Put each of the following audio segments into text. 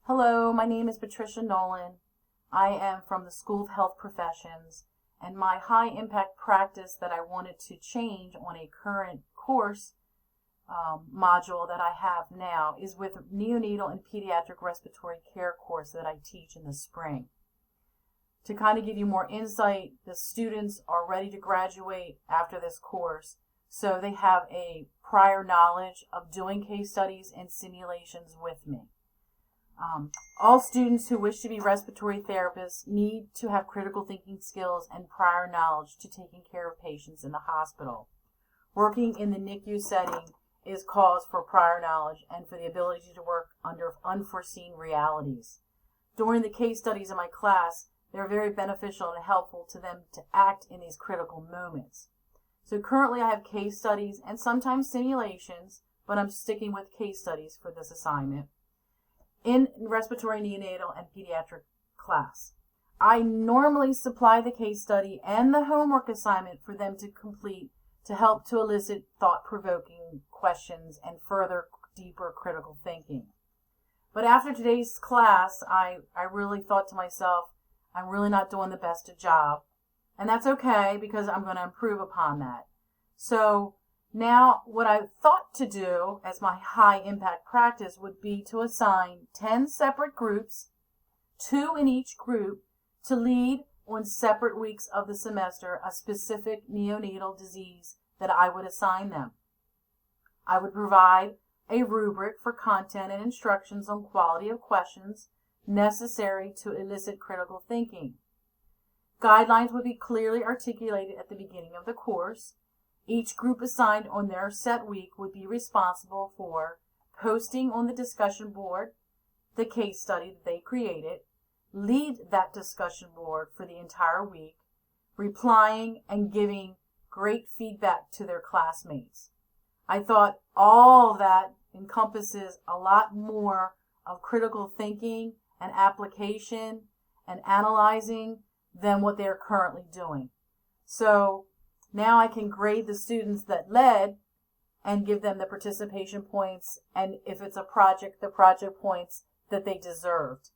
Hello, my name is Patricia Nolan. I am from the School of Health Professions, and my high impact practice that I wanted to change on a current course module that I have now is with neonatal and pediatric respiratory care course that I teach in the spring. To kind of give you more insight, the students are ready to graduate after this course, so they have a prior knowledge of doing case studies and simulations with me. All students who wish to be respiratory therapists need to have critical thinking skills and prior knowledge to taking care of patients in the hospital. Working in the NICU setting is cause for prior knowledge and for the ability to work under unforeseen realities. During the case studies in my class, they're very beneficial and helpful to them to act in these critical moments. So currently I have case studies and sometimes simulations, but I'm sticking with case studies for this assignment in respiratory neonatal and pediatric class. I normally supply the case study and the homework assignment for them to complete to help to elicit thought-provoking questions and further deeper critical thinking. But after today's class, I really thought to myself, I'm really not doing the best job. And that's okay because I'm going to improve upon that. So now what I thought to do as my high impact practice would be to assign 10 separate groups, 2 in each group, to lead on separate weeks of the semester a specific neonatal disease that I would assign them. I would provide a rubric for content and instructions on quality of questions necessary to elicit critical thinking. Guidelines would be clearly articulated at the beginning of the course. Each group assigned on their set week would be responsible for posting on the discussion board the case study that they created, lead that discussion board for the entire week, replying and giving great feedback to their classmates. I thought all that encompasses a lot more of critical thinking and application and analyzing than what they're currently doing. So now I can grade the students that led and give them the participation points, and if it's a project, the project points that they deserved.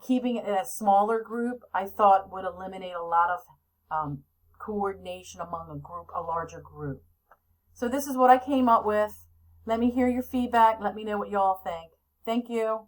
Keeping it a smaller group, I thought would eliminate a lot of coordination among a larger group. So this is what I came up with. Let me hear your feedback. Let me know what you all think. Thank you.